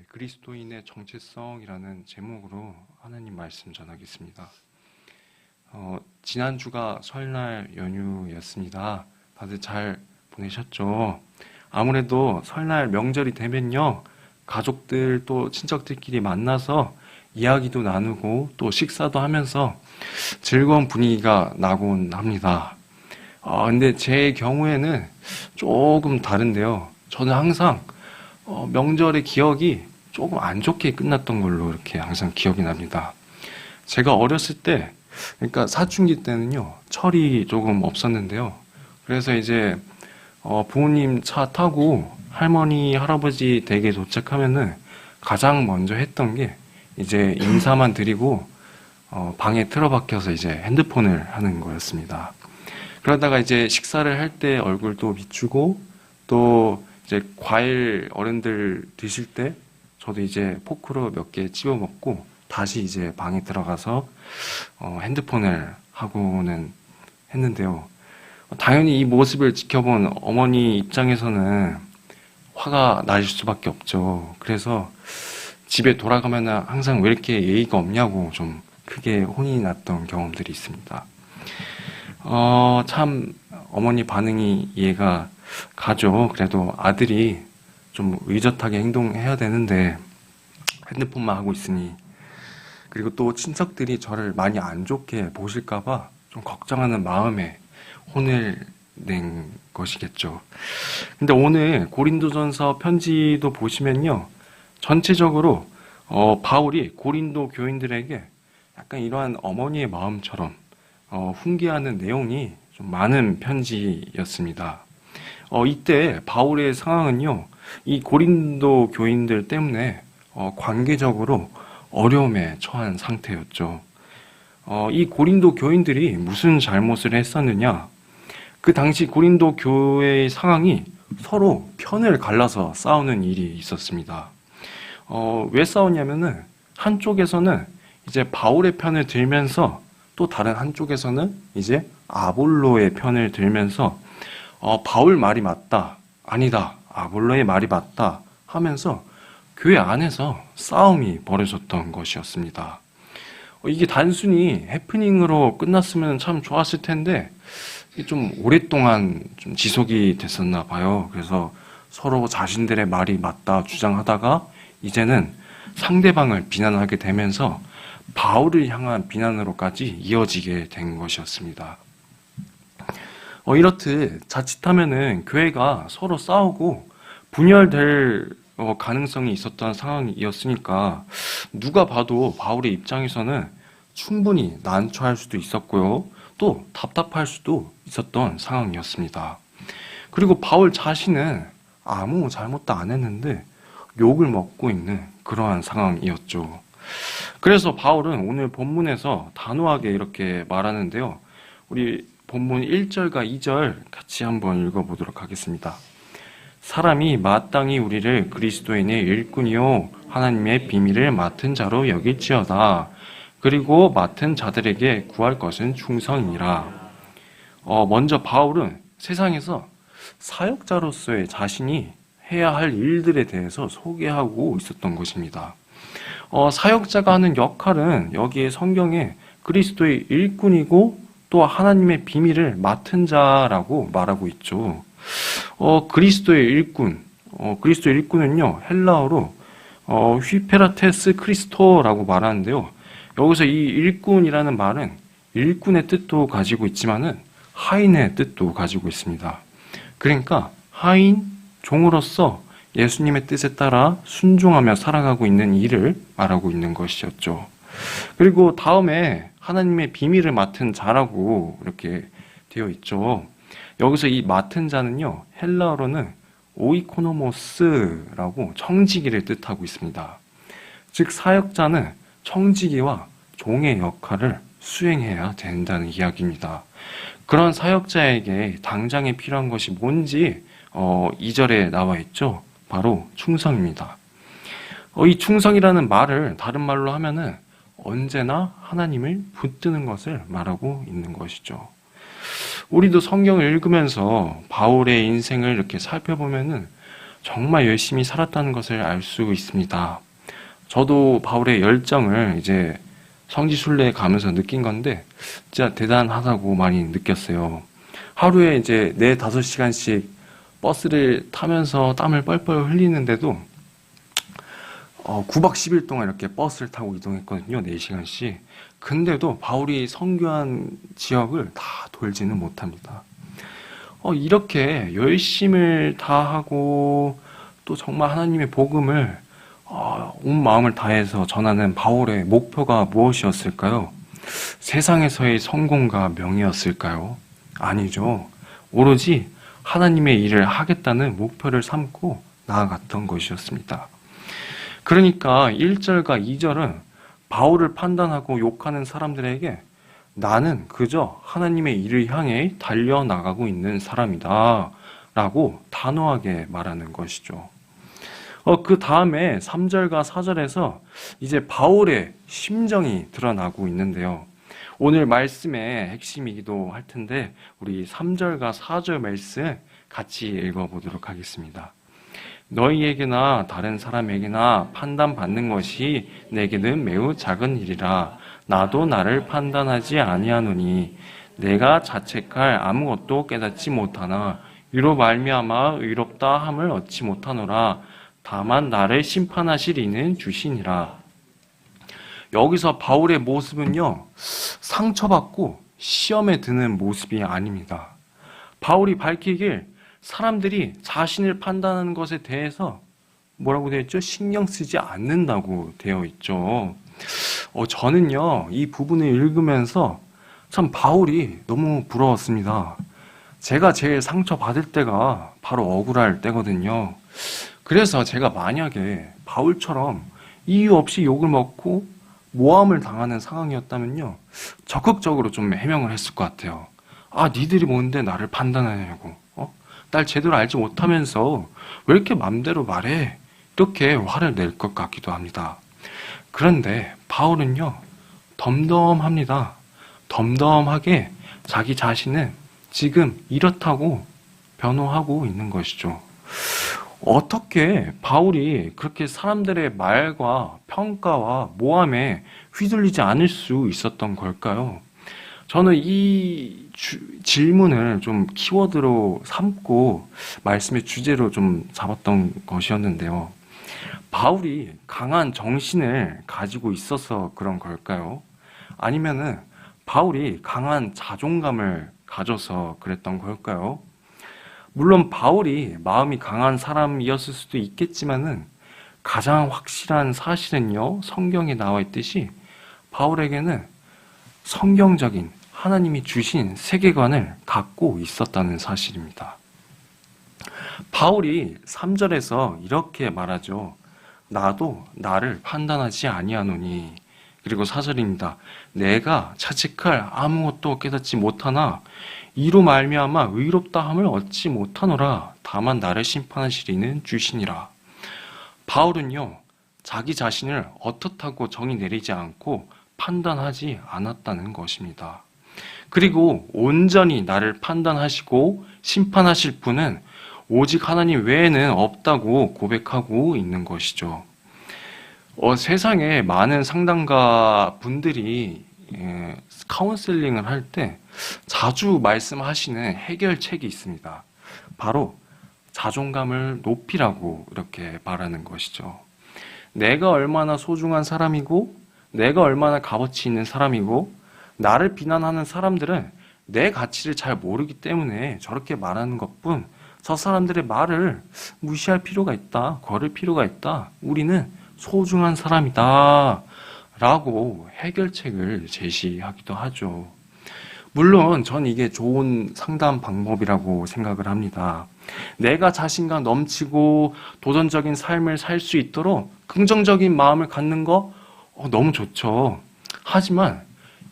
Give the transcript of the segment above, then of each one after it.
그리스도인의 정체성이라는 제목으로 하나님 말씀 전하겠습니다. 지난주가 설날 연휴였습니다. 다들 잘 보내셨죠? 아무래도 설날 명절이 되면요, 가족들 또 친척들끼리 만나서 이야기도 나누고 또 식사도 하면서 즐거운 분위기가 나곤 합니다. 근데 제 경우에는 조금 다른데요. 저는 항상 명절의 기억이 조금 안 좋게 끝났던 걸로 이렇게 항상 기억이 납니다. 제가 어렸을 때, 그러니까 사춘기 때는요, 철이 조금 없었는데요. 그래서 이제 부모님 차 타고 할머니, 할아버지 댁에 도착하면은 가장 먼저 했던 게 이제 인사만 드리고 방에 틀어박혀서 이제 핸드폰을 하는 거였습니다. 그러다가 이제 식사를 할 때 얼굴도 비추고 또 이제 과일 어른들 드실 때 저도 이제 포크로 몇 개 집어 먹고 다시 이제 방에 들어가서 핸드폰을 하고는 했는데요. 당연히 이 모습을 지켜본 어머니 입장에서는 화가 날 수밖에 없죠. 그래서 집에 돌아가면 항상 왜 이렇게 예의가 없냐고 좀 크게 혼이 났던 경험들이 있습니다. 참 어머니 반응이 이해가 가죠. 그래도 아들이 좀 의젓하게 행동해야 되는데 핸드폰만 하고 있으니, 그리고 또 친척들이 저를 많이 안 좋게 보실까봐 좀 걱정하는 마음에 혼을 낸 것이겠죠. 근데 오늘 고린도전서 편지도 보시면요, 전체적으로 바울이 고린도 교인들에게 약간 이러한 어머니의 마음처럼 훈계하는 내용이 좀 많은 편지였습니다. 이때 바울의 상황은요, 이 고린도 교인들 때문에 관계적으로 어려움에 처한 상태였죠. 이 고린도 교인들이 무슨 잘못을 했었느냐? 그 당시 고린도 교회의 상황이 서로 편을 갈라서 싸우는 일이 있었습니다. 왜 싸웠냐면은 한쪽에서는 이제 바울의 편을 들면서 또 다른 한쪽에서는 이제 아볼로의 편을 들면서 바울 말이 맞다, 아니다, 아볼로의 말이 맞다 하면서 교회 안에서 싸움이 벌어졌던 것이었습니다. 이게 단순히 해프닝으로 끝났으면 참 좋았을 텐데 좀 오랫동안 좀 지속이 됐었나 봐요. 그래서 서로 자신들의 말이 맞다 주장하다가 이제는 상대방을 비난하게 되면서 바울을 향한 비난으로까지 이어지게 된 것이었습니다. 이렇듯 자칫하면은 교회가 서로 싸우고 분열될 가능성이 있었던 상황이었으니까 누가 봐도 바울의 입장에서는 충분히 난처할 수도 있었고요, 또 답답할 수도 있었던 상황이었습니다. 그리고 바울 자신은 아무 잘못도 안 했는데 욕을 먹고 있는 그러한 상황이었죠. 그래서 바울은 오늘 본문에서 단호하게 이렇게 말하는데요. 우리 본문 1절과 2절 같이 한번 읽어보도록 하겠습니다. 사람이 마땅히 우리를 그리스도인의 일꾼이요 하나님의 비밀을 맡은 자로 여길지어다. 그리고 맡은 자들에게 구할 것은 충성이니라. 먼저 바울은 세상에서 사역자로서의 자신이 해야 할 일들에 대해서 소개하고 있었던 것입니다. 사역자가 하는 역할은 여기에 성경에 그리스도의 일꾼이고 또 하나님의 비밀을 맡은 자라고 말하고 있죠. 그리스도의 일꾼, 그리스도의 일꾼은요, 헬라어로 휘페라테스 크리스토라고 말하는데요. 여기서 이 일꾼이라는 말은 일꾼의 뜻도 가지고 있지만은 하인의 뜻도 가지고 있습니다. 그러니까 하인, 종으로서 예수님의 뜻에 따라 순종하며 살아가고 있는 일을 말하고 있는 것이었죠. 그리고 다음에 하나님의 비밀을 맡은 자라고 이렇게 되어 있죠. 여기서 이 맡은 자는요, 헬라어로는 오이코노모스라고 청지기를 뜻하고 있습니다. 즉 사역자는 청지기와 종의 역할을 수행해야 된다는 이야기입니다. 그런 사역자에게 당장에 필요한 것이 뭔지 2절에 나와 있죠. 바로 충성입니다. 이 충성이라는 말을 다른 말로 하면은 언제나 하나님을 붙드는 것을 말하고 있는 것이죠. 우리도 성경을 읽으면서 바울의 인생을 이렇게 살펴보면은 정말 열심히 살았다는 것을 알 수 있습니다. 저도 바울의 열정을 이제 성지순례에 가면서 느낀 건데 진짜 대단하다고 많이 느꼈어요. 하루에 이제 4, 5시간씩 버스를 타면서 땀을 뻘뻘 흘리는데도 9박 10일 동안 이렇게 버스를 타고 이동했거든요. 4시간씩. 근데도 바울이 선교한 지역을 다 돌지는 못합니다. 이렇게 열심을 다하고 또 정말 하나님의 복음을 온 마음을 다해서 전하는 바울의 목표가 무엇이었을까요? 세상에서의 성공과 명예였을까요? 아니죠. 오로지 하나님의 일을 하겠다는 목표를 삼고 나아갔던 것이었습니다. 그러니까 1절과 2절은 바울을 판단하고 욕하는 사람들에게 나는 그저 하나님의 일을 향해 달려나가고 있는 사람이다 라고 단호하게 말하는 것이죠. 그 다음에 3절과 4절에서 이제 바울의 심정이 드러나고 있는데요. 오늘 말씀의 핵심이기도 할 텐데 우리 3절과 4절 말씀 같이 읽어보도록 하겠습니다. 너희에게나 다른 사람에게나 판단받는 것이 내게는 매우 작은 일이라. 나도 나를 판단하지 아니하노니 내가 자책할 아무것도 깨닫지 못하나 이로 말미암아 의롭다 함을 얻지 못하노라. 다만 나를 심판하실 이는 주시니라. 여기서 바울의 모습은요, 상처받고 시험에 드는 모습이 아닙니다. 바울이 밝히길 사람들이 자신을 판단하는 것에 대해서 뭐라고 되어 있죠? 신경 쓰지 않는다고 되어 있죠. 저는요, 이 부분을 읽으면서 참 바울이 너무 부러웠습니다. 제가 제일 상처받을 때가 바로 억울할 때거든요. 그래서 제가 만약에 바울처럼 이유 없이 욕을 먹고 모함을 당하는 상황이었다면요, 적극적으로 좀 해명을 했을 것 같아요. 니들이 뭔데 나를 판단하냐고. 날 제대로 알지 못하면서 왜 이렇게 맘대로 말해? 이렇게 화를 낼 것 같기도 합니다. 그런데 바울은요, 덤덤합니다. 덤덤하게 자기 자신은 지금 이렇다고 변호하고 있는 것이죠. 어떻게 바울이 그렇게 사람들의 말과 평가와 모함에 휘둘리지 않을 수 있었던 걸까요? 저는 이 질문을 좀 키워드로 삼고 말씀의 주제로 좀 잡았던 것이었는데요. 바울이 강한 정신을 가지고 있어서 그런 걸까요? 아니면은 바울이 강한 자존감을 가져서 그랬던 걸까요? 물론 바울이 마음이 강한 사람이었을 수도 있겠지만은 가장 확실한 사실은요, 성경에 나와 있듯이 바울에게는 성경적인 하나님이 주신 세계관을 갖고 있었다는 사실입니다. 바울이 3절에서 이렇게 말하죠. 나도 나를 판단하지 아니하노니. 그리고 4절입니다. 내가 자책할 아무것도 깨닫지 못하나 이로 말미암아 의롭다함을 얻지 못하노라. 다만 나를 심판하시리는 주시니라. 바울은요, 자기 자신을 어떻다고 정의 내리지 않고 판단하지 않았다는 것입니다. 그리고 온전히 나를 판단하시고 심판하실 분은 오직 하나님 외에는 없다고 고백하고 있는 것이죠. 세상에 많은 상담가 분들이 카운셀링을 할 때 자주 말씀하시는 해결책이 있습니다. 바로 자존감을 높이라고 이렇게 말하는 것이죠. 내가 얼마나 소중한 사람이고 내가 얼마나 값어치 있는 사람이고 나를 비난하는 사람들은 내 가치를 잘 모르기 때문에 저렇게 말하는 것뿐, 저 사람들의 말을 무시할 필요가 있다, 거를 필요가 있다, 우리는 소중한 사람이다 라고 해결책을 제시하기도 하죠. 물론 전 이게 좋은 상담 방법이라고 생각을 합니다. 내가 자신감 넘치고 도전적인 삶을 살 수 있도록 긍정적인 마음을 갖는 거 너무 좋죠. 하지만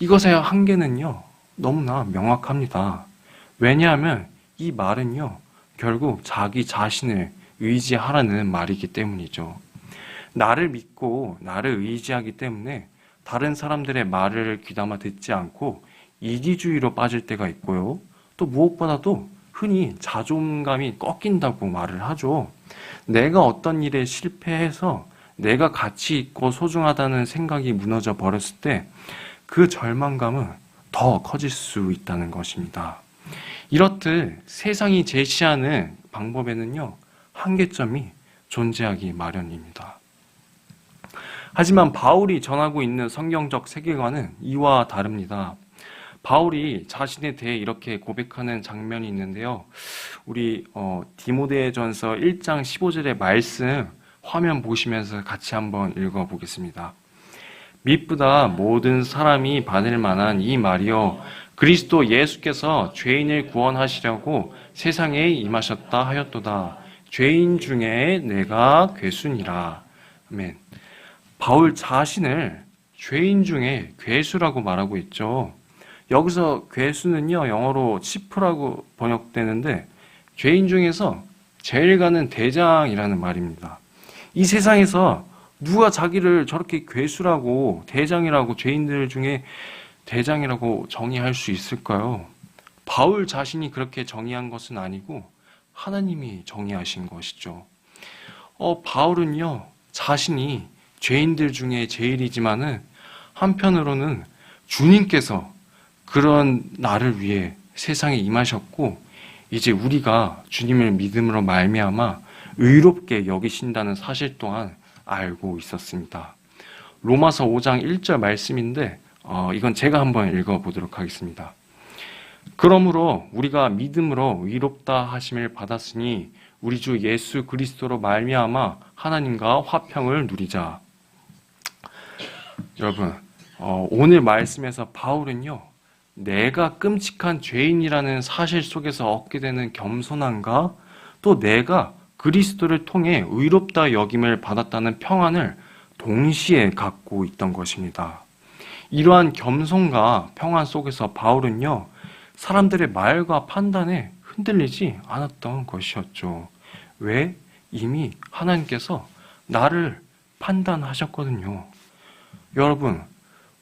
이것의 한계는요, 너무나 명확합니다. 왜냐하면 이 말은요, 결국 자기 자신을 의지하라는 말이기 때문이죠. 나를 믿고 나를 의지하기 때문에 다른 사람들의 말을 귀담아 듣지 않고 이기주의로 빠질 때가 있고요. 또 무엇보다도 흔히 자존감이 꺾인다고 말을 하죠. 내가 어떤 일에 실패해서 내가 가치 있고 소중하다는 생각이 무너져 버렸을 때 그 절망감은 더 커질 수 있다는 것입니다. 이렇듯 세상이 제시하는 방법에는요, 한계점이 존재하기 마련입니다. 하지만 바울이 전하고 있는 성경적 세계관은 이와 다릅니다. 바울이 자신에 대해 이렇게 고백하는 장면이 있는데요. 우리 디모데전서 1장 15절의 말씀 화면 보시면서 같이 한번 읽어보겠습니다. 미쁘다 모든 사람이 받을 만한 이 말이요 그리스도 예수께서 죄인을 구원하시려고 세상에 임하셨다 하였도다. 죄인 중에 내가 괴순이라. 아멘. 바울 자신을 죄인 중에 괴수라고 말하고 있죠. 여기서 괴수는요, 영어로 치프라고 번역되는데 죄인 중에서 제일 가는 대장이라는 말입니다. 이 세상에서 누가 자기를 저렇게 괴수라고 대장이라고 죄인들 중에 대장이라고 정의할 수 있을까요? 바울 자신이 그렇게 정의한 것은 아니고 하나님이 정의하신 것이죠. 바울은요, 자신이 죄인들 중에 제일이지만은 한편으로는 주님께서 그런 나를 위해 세상에 임하셨고 이제 우리가 주님을 믿음으로 말미암아 의롭게 여기신다는 사실 또한 알고 있었습니다. 로마서 5장 1절 말씀인데 이건 제가 한번 읽어보도록 하겠습니다. 그러므로 우리가 믿음으로 의롭다 하심을 받았으니 우리 주 예수 그리스도로 말미암아 하나님과 화평을 누리자. 여러분, 오늘 말씀에서 바울은요, 내가 끔찍한 죄인이라는 사실 속에서 얻게 되는 겸손함과 또 내가 그리스도를 통해 의롭다 여김을 받았다는 평안을 동시에 갖고 있던 것입니다. 이러한 겸손과 평안 속에서 바울은요, 사람들의 말과 판단에 흔들리지 않았던 것이었죠. 왜? 이미 하나님께서 나를 판단하셨거든요. 여러분,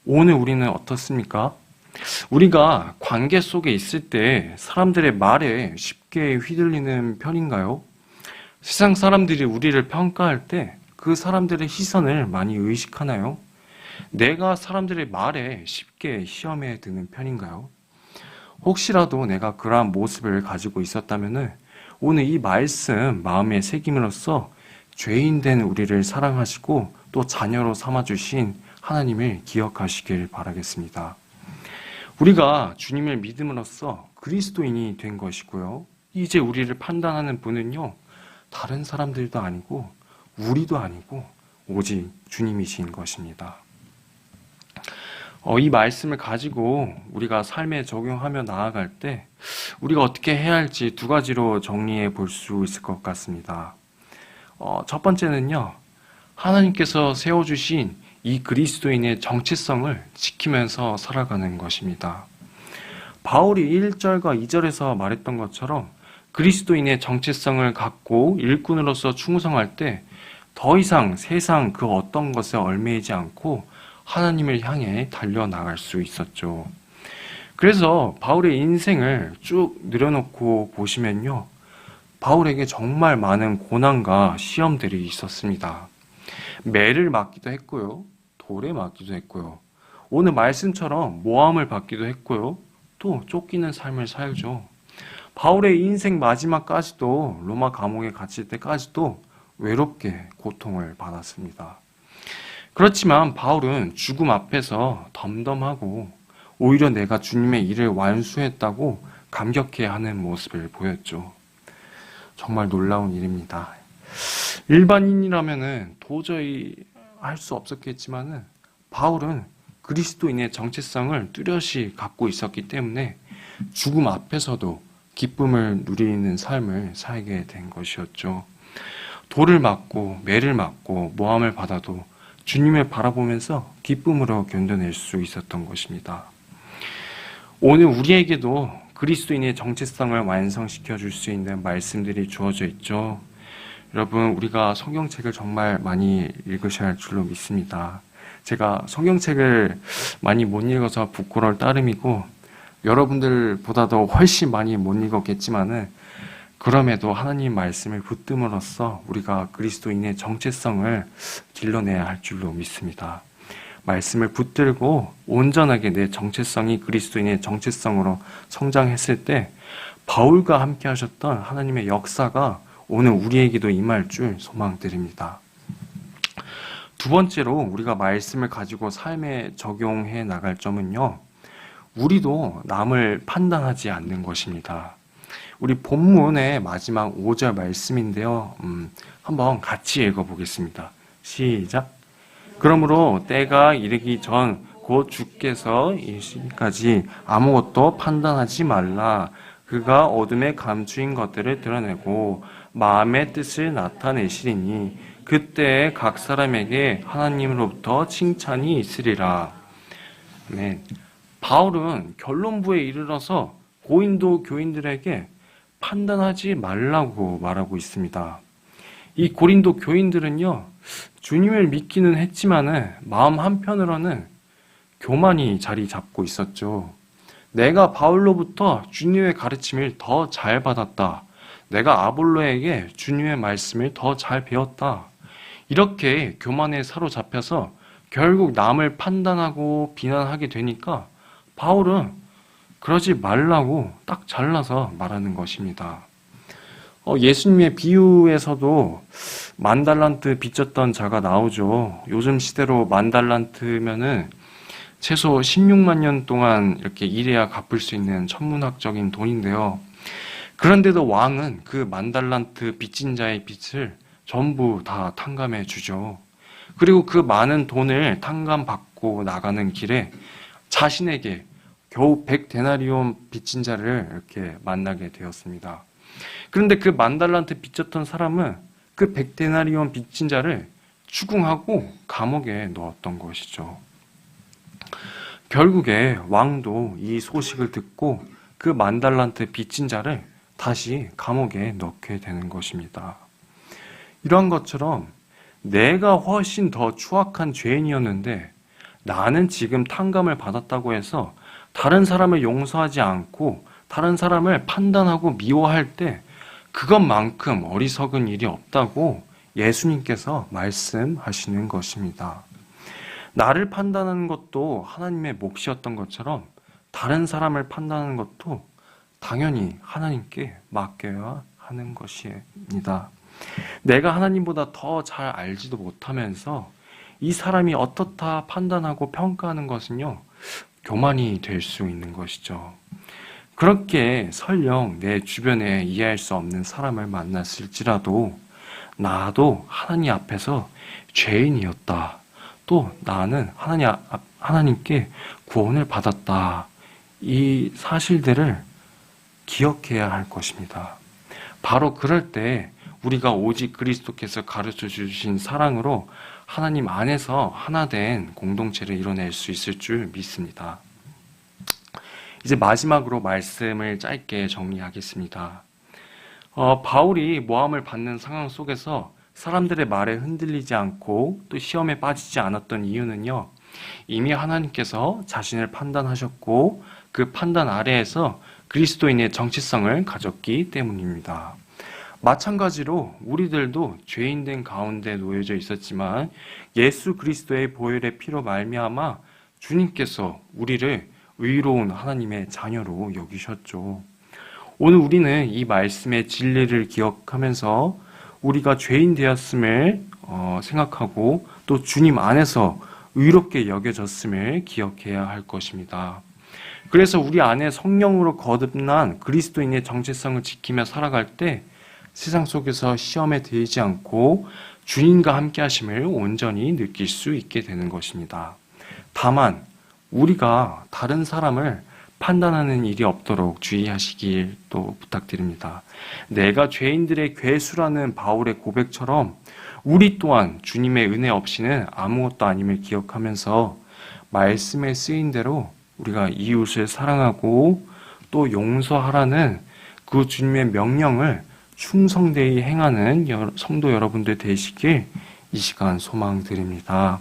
오늘 우리는 어떻습니까? 우리가 관계 속에 있을 때 사람들의 말에 쉽게 휘둘리는 편인가요? 세상 사람들이 우리를 평가할 때 그 사람들의 시선을 많이 의식하나요? 내가 사람들의 말에 쉽게 시험에 드는 편인가요? 혹시라도 내가 그러한 모습을 가지고 있었다면 오늘 이 말씀 마음에 새김으로써 죄인된 우리를 사랑하시고 또 자녀로 삼아주신 하나님을 기억하시길 바라겠습니다. 우리가 주님을 믿음으로써 그리스도인이 된 것이고요. 이제 우리를 판단하는 분은요, 다른 사람들도 아니고 우리도 아니고 오직 주님이신 것입니다. 이 말씀을 가지고 우리가 삶에 적용하며 나아갈 때 우리가 어떻게 해야 할지 두 가지로 정리해 볼 수 있을 것 같습니다. 첫 번째는요, 하나님께서 세워주신 이 그리스도인의 정체성을 지키면서 살아가는 것입니다. 바울이 1절과 2절에서 말했던 것처럼 그리스도인의 정체성을 갖고 일꾼으로서 충성할 때 더 이상 세상 그 어떤 것에 얽매이지 않고 하나님을 향해 달려나갈 수 있었죠. 그래서 바울의 인생을 쭉 늘여놓고 보시면요, 바울에게 정말 많은 고난과 시험들이 있었습니다. 매를 맞기도 했고요, 돌에 맞기도 했고요, 오늘 말씀처럼 모함을 받기도 했고요, 또 쫓기는 삶을 살죠. 바울의 인생 마지막까지도 로마 감옥에 갇힐 때까지도 외롭게 고통을 받았습니다. 그렇지만 바울은 죽음 앞에서 덤덤하고 오히려 내가 주님의 일을 완수했다고 감격해하는 모습을 보였죠. 정말 놀라운 일입니다. 일반인이라면 도저히 할 수 없었겠지만 바울은 그리스도인의 정체성을 뚜렷이 갖고 있었기 때문에 죽음 앞에서도 기쁨을 누리는 삶을 살게 된 것이었죠. 돌을 맞고 매를 맞고 모함을 받아도 주님을 바라보면서 기쁨으로 견뎌낼 수 있었던 것입니다. 오늘 우리에게도 그리스도인의 정체성을 완성시켜 줄 수 있는 말씀들이 주어져 있죠. 여러분, 우리가 성경책을 정말 많이 읽으셔야 할 줄로 믿습니다. 제가 성경책을 많이 못 읽어서 부끄러울 따름이고 여러분들보다도 훨씬 많이 못 읽었겠지만은 그럼에도 하나님 말씀을 붙듦으로써 우리가 그리스도인의 정체성을 길러내야 할 줄로 믿습니다. 말씀을 붙들고 온전하게 내 정체성이 그리스도인의 정체성으로 성장했을 때 바울과 함께 하셨던 하나님의 역사가 오늘 우리에게도 임할 줄 소망드립니다. 두 번째로 우리가 말씀을 가지고 삶에 적용해 나갈 점은요, 우리도 남을 판단하지 않는 것입니다. 우리 본문의 마지막 5절 말씀인데요. 한번 같이 읽어보겠습니다. 시작. 그러므로 때가 이르기 전 곧 주께서 이르시기까지 아무것도 판단하지 말라. 그가 어둠에 감추인 것들을 드러내고 마음의 뜻을 나타내시리니 그때에 각 사람에게 하나님으로부터 칭찬이 있으리라. 네. 바울은 결론부에 이르러서 고린도 교인들에게 판단하지 말라고 말하고 있습니다. 이 고린도 교인들은요, 주님을 믿기는 했지만은 마음 한편으로는 교만이 자리 잡고 있었죠. 내가 바울로부터 주님의 가르침을 더 잘 받았다. 내가 아볼로에게 주님의 말씀을 더 잘 배웠다. 이렇게 교만에 사로잡혀서 결국 남을 판단하고 비난하게 되니까 바울은 그러지 말라고 딱 잘라서 말하는 것입니다. 예수님의 비유에서도 10,000달란트 빚졌던 자가 나오죠. 요즘 시대로 10,000달란트면은 최소 16만 년 동안 이렇게 일해야 갚을 수 있는 천문학적인 돈인데요. 그런데도 왕은 그 10,000달란트 빚진 자의 빚을 전부 다 탕감해 주죠. 그리고 그 많은 돈을 탕감받고 나가는 길에 자신에게 겨우 100데나리온 빚진 자를 이렇게 만나게 되었습니다. 그런데 그 10,000달란트 빚졌던 사람은 그 100데나리온 빚진 자를 추궁하고 감옥에 넣었던 것이죠. 결국에 왕도 이 소식을 듣고 그 10,000달란트 빚진 자를 다시 감옥에 넣게 되는 것입니다. 이러한 것처럼 내가 훨씬 더 추악한 죄인이었는데 나는 지금 탕감을 받았다고 해서 다른 사람을 용서하지 않고 다른 사람을 판단하고 미워할 때 그것만큼 어리석은 일이 없다고 예수님께서 말씀하시는 것입니다. 나를 판단하는 것도 하나님의 몫이었던 것처럼 다른 사람을 판단하는 것도 당연히 하나님께 맡겨야 하는 것입니다. 내가 하나님보다 더 잘 알지도 못하면서 이 사람이 어떻다 판단하고 평가하는 것은요, 교만이 될 수 있는 것이죠. 그렇게 설령 내 주변에 이해할 수 없는 사람을 만났을지라도 나도 하나님 앞에서 죄인이었다. 또 나는 하나님께 구원을 받았다. 이 사실들을 기억해야 할 것입니다. 바로 그럴 때 우리가 오직 그리스도께서 가르쳐 주신 사랑으로 하나님 안에서 하나된 공동체를 이뤄낼 수 있을 줄 믿습니다. 이제 마지막으로 말씀을 짧게 정리하겠습니다. 바울이 모함을 받는 상황 속에서 사람들의 말에 흔들리지 않고 또 시험에 빠지지 않았던 이유는요, 이미 하나님께서 자신을 판단하셨고 그 판단 아래에서 그리스도인의 정체성을 가졌기 때문입니다. 마찬가지로 우리들도 죄인된 가운데 놓여져 있었지만 예수 그리스도의 보혈의 피로 말미암아 주님께서 우리를 의로운 하나님의 자녀로 여기셨죠. 오늘 우리는 이 말씀의 진리를 기억하면서 우리가 죄인 되었음을 생각하고 또 주님 안에서 의롭게 여겨졌음을 기억해야 할 것입니다. 그래서 우리 안에 성령으로 거듭난 그리스도인의 정체성을 지키며 살아갈 때 세상 속에서 시험에 들지 않고 주님과 함께 하심을 온전히 느낄 수 있게 되는 것입니다. 다만 우리가 다른 사람을 판단하는 일이 없도록 주의하시길 또 부탁드립니다. 내가 죄인들의 괴수라는 바울의 고백처럼 우리 또한 주님의 은혜 없이는 아무것도 아님을 기억하면서 말씀에 쓰인 대로 우리가 이웃을 사랑하고 또 용서하라는 그 주님의 명령을 충성되이 행하는 성도 여러분들 되시길 이 시간 소망드립니다.